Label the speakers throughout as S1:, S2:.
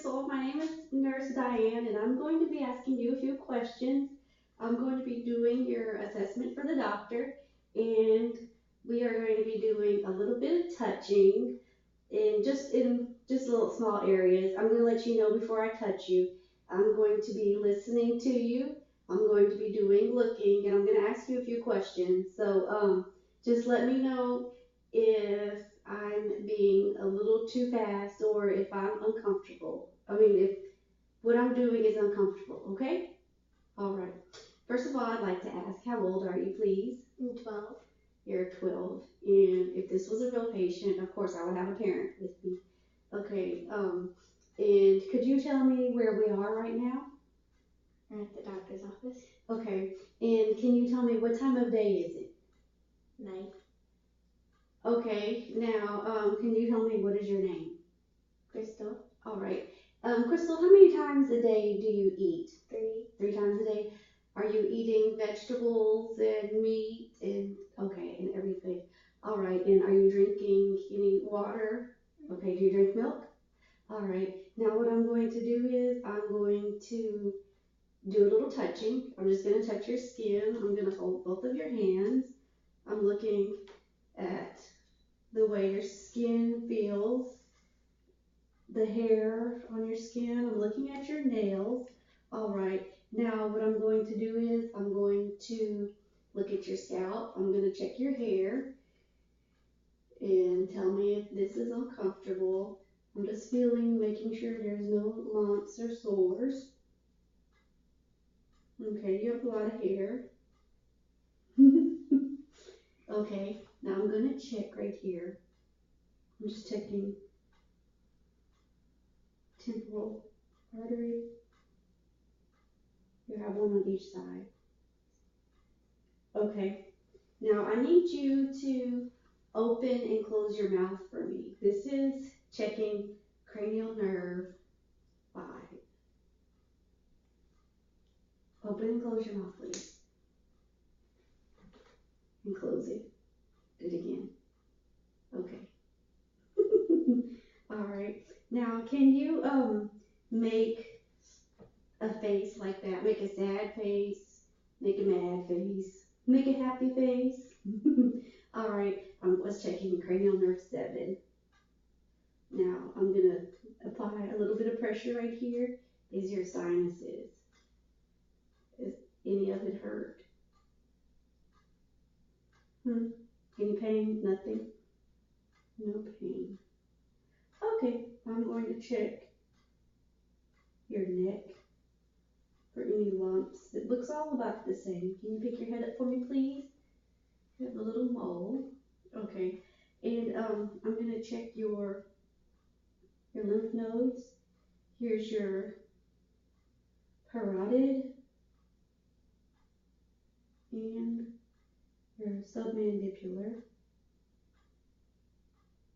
S1: Crystal. My name is Nurse Diane, and I'm going to be asking you a few questions. I'm going to be doing your assessment for the doctor, and we are going to be doing a little bit of touching in just little small areas. I'm going to let you know before I touch you. I'm going to be listening to you. I'm going to be doing looking, and I'm going to ask you a few questions. So just let me know if I'm being a little too fast or if I'm uncomfortable. I mean, if what I'm doing is uncomfortable, okay? All right. First of all, I'd like to ask, how old are you, please?
S2: I'm 12.
S1: You're 12. And if this was a real patient, of course, I would have a parent with me. Okay. And could you tell me where we are right now?
S2: We're at the doctor's office.
S1: Okay. And can you tell me what time of day is it?
S2: Night.
S1: Okay. Now, can you tell me what is your name?
S2: Crystal.
S1: All right. Crystal, how many times a day do you eat?
S2: 3.
S1: 3 times a day. Are you eating vegetables and meat and okay and everything? All right. And are you drinking any water? Okay. Do you drink milk? All right. Now what I'm going to do is I'm going to do a little touching. I'm just going to touch your skin. I'm going to hold both of your hands. I'm looking at the way your skin feels, the hair on your skin. I'm looking at your nails. All right. Now what I'm going to do is I'm going to look at your scalp. I'm going to check your hair and tell me if this is uncomfortable. I'm just feeling, making sure there's no lumps or sores. Okay, you have a lot of hair. Okay, now I'm going to check right here. I'm just checking temporal artery. You have one on each side. Okay, now I need you to open and close your mouth for me. This is checking cranial nerve 5. Open and close your mouth, please. And close it. Do it again. Okay. All right. Now, can you make a face like that? Make a sad face, make a mad face, make a happy face. All right. Let's check in cranial nerve 7. Now, I'm gonna apply a little bit of pressure right here. Is your sinuses? Is any of it hurt? Any pain? Nothing? No pain. Okay. I'm going to check your neck for any lumps. It looks all about the same. Can you pick your head up for me, please? You have a little mole. Okay. And I'm gonna check your lymph nodes. Here's your parotid and your submandibular.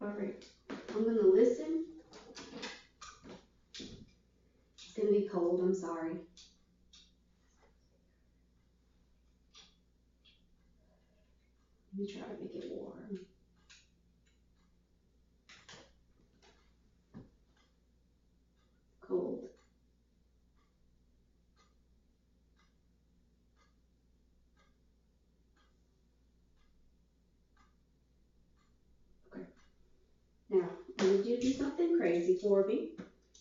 S1: All right. I'm gonna listen. It's gonna be cold. I'm sorry. Let me try to make it warm. Cold. Okay. Now, I need you to do something crazy for me.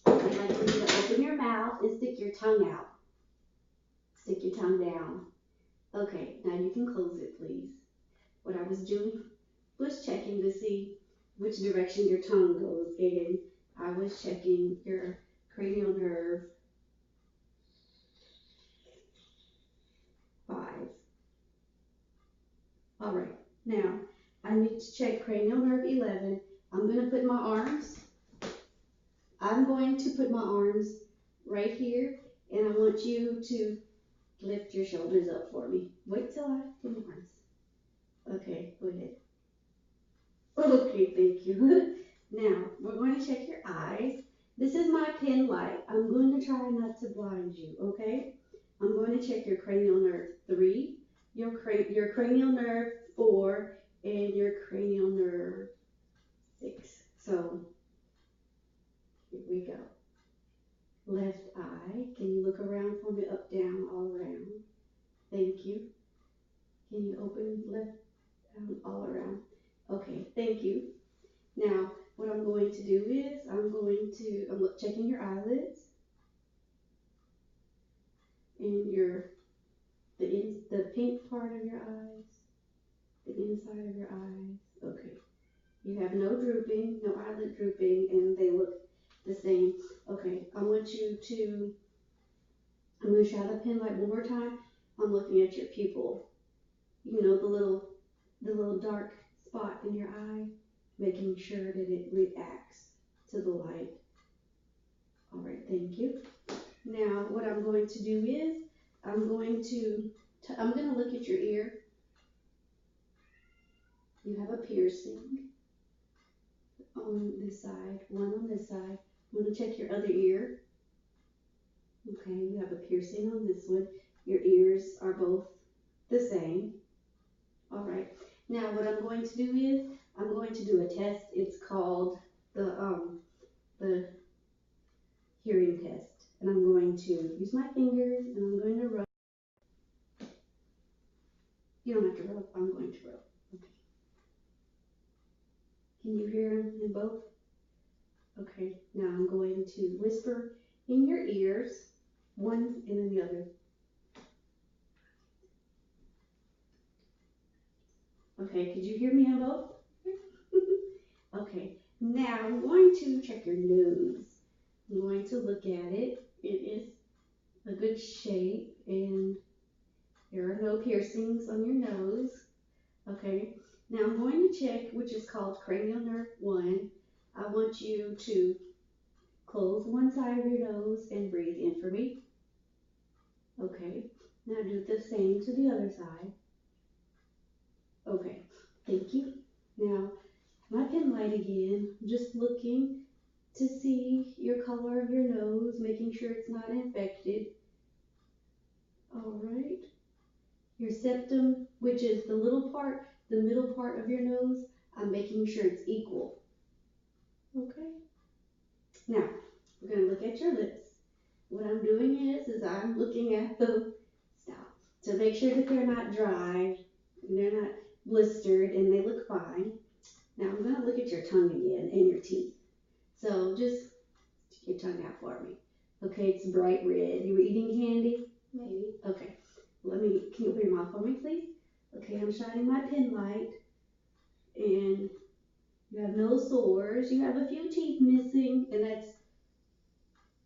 S1: I'd like for you to open your mouth and stick your tongue out. Stick your tongue down. Okay, now you can close it, please. What I was doing was checking to see which direction your tongue goes, and I was checking your cranial nerve 5. All right, now I need to check cranial nerve 11. I'm going to put my arms right here, and I want you to lift your shoulders up for me. Wait till I put my arms. Okay, go ahead. Okay, thank you. Now, we're going to check your eyes. This is my pin light. I'm going to try not to blind you, okay? I'm going to check your cranial nerve 3, your cranial nerve 4, and your cranial nerve 6. So, here we go. Okay, thank you. Now, what I'm going to do is I'm checking your eyelids and the pink part of your eyes, the inside of your eyes. Okay. You have no drooping, no eyelid drooping, and they look the same. Okay, I'm going to shine the pen light one more time. I'm looking at your pupil. You know, the little dark spot in your eye, making sure that it reacts to the light. All right, thank you. Now, what I'm going to do is I'm going to look at your ear. You have a piercing on this side, one on this side. I'm going to check your other ear. Okay, you have a piercing on this one. Your ears are both the same. All right. Now, what I'm going to do is I'm going to do a test. It's called the hearing test, and I'm going to use my fingers and I'm going to rub. You don't have to rub. I'm going to rub. Okay. Can you hear them in both? Okay. Now I'm going to whisper in your ears, one and then the other. Okay. Could you hear me in both? Okay. Now I'm going to check your nose. I'm going to look at it. It is a good shape and there are no piercings on your nose. Okay. Now I'm going to check, which is called cranial nerve 1. I want you to close one side of your nose and breathe in for me. Okay. Now do the same to the other side. Okay. Thank you. Now, my pen light again, just looking to see your color of your nose, making sure it's not infected. All right. Your septum, which is the little part, the middle part of your nose, I'm making sure it's equal. Okay. Now, we're going to look at your lips. What I'm doing is I'm looking at them, stop, to make sure that they're not dry, and they're not blistered, and they look fine. Now I'm going to look at your tongue again and your teeth. So just stick your tongue out for me. Okay, it's bright red. You were eating candy?
S2: Maybe.
S1: Okay. Can you open your mouth for me, please? Okay, I'm shining my pen light, and you have no sores. You have a few teeth missing, and that's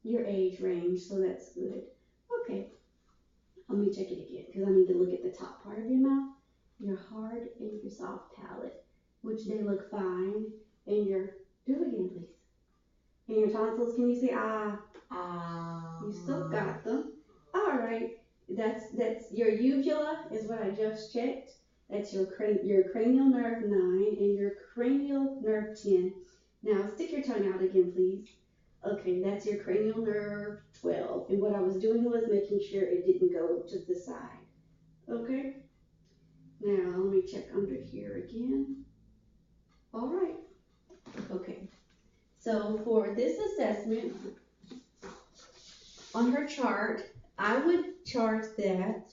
S1: your age range, so that's good. Okay, let me check it again, because I need to look at the top part of your mouth, your hard and your soft palate, which they look fine, and do it again, please. And your tonsils, can you say ah? Ah. You still got them. All right. That's your uvula is what I just checked. That's your cranial nerve 9 and your cranial nerve 10. Now stick your tongue out again, please. Okay, that's your cranial nerve 12. And what I was doing was making sure it didn't go to the side. Okay. Now let me check under here again. All right. Okay. So for this assessment, on her chart, I would chart that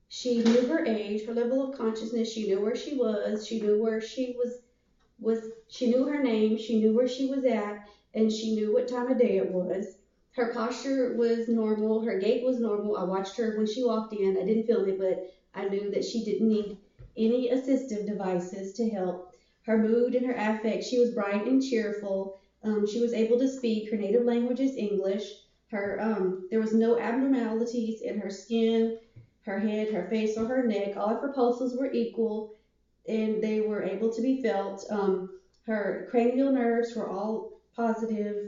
S1: she knew her age, her level of consciousness, she knew where she was, she knew where she she knew her name, she knew where she was at, and she knew what time of day it was. Her posture was normal, her gait was normal. I watched her when she walked in. I didn't film it, but I knew that she didn't need any assistive devices to help. Her mood and her affect, she was bright and cheerful. She was able to speak. Her native language is English. There was no abnormalities in her skin, her head, her face, or her neck. All of her pulses were equal, and they were able to be felt. Her cranial nerves were all positive.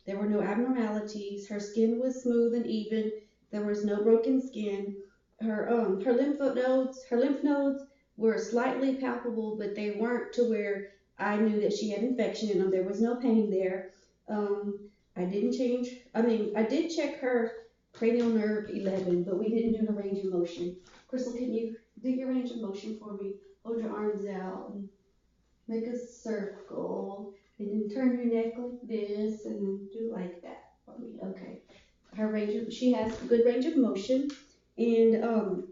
S1: There were no abnormalities. Her skin was smooth and even. There was no broken skin. Her lymph nodes were slightly palpable, but they weren't to where I knew that she had infection in them. There was no pain there. I did check her cranial nerve 11, but we didn't do her range of motion. Crystal, can you do your range of motion for me? Hold your arms out and make a circle, and then turn your neck like this, and then do like that for me. Okay. She has good range of motion, and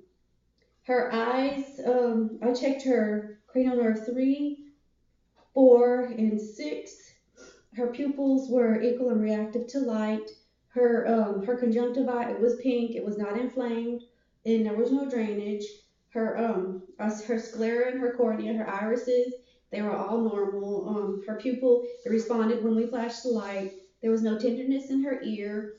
S1: her eyes. I checked her cranial nerve 3, 4, and 6. Her pupils were equal and reactive to light. Her conjunctiva, it was pink, it was not inflamed, and there was no drainage. Her sclera and her cornea, her irises, they were all normal. Her pupil, it responded when we flashed the light. There was no tenderness in her ear.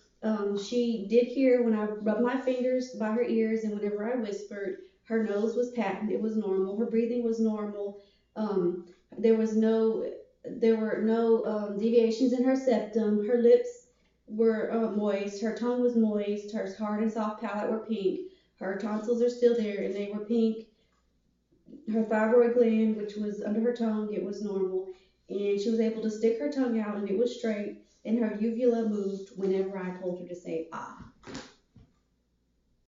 S1: She did hear when I rubbed my fingers by her ears and whenever I whispered. Her nose was patent, it was normal. Her breathing was normal. Um, there was no there were no deviations in her septum. Her lips were moist. Her tongue was moist. Her hard and soft palate were pink. Her tonsils are still there and they were pink. Her thyroid gland, which was under her tongue, it was normal. And she was able to stick her tongue out and it was straight. And her uvula moved whenever I told her to say ah.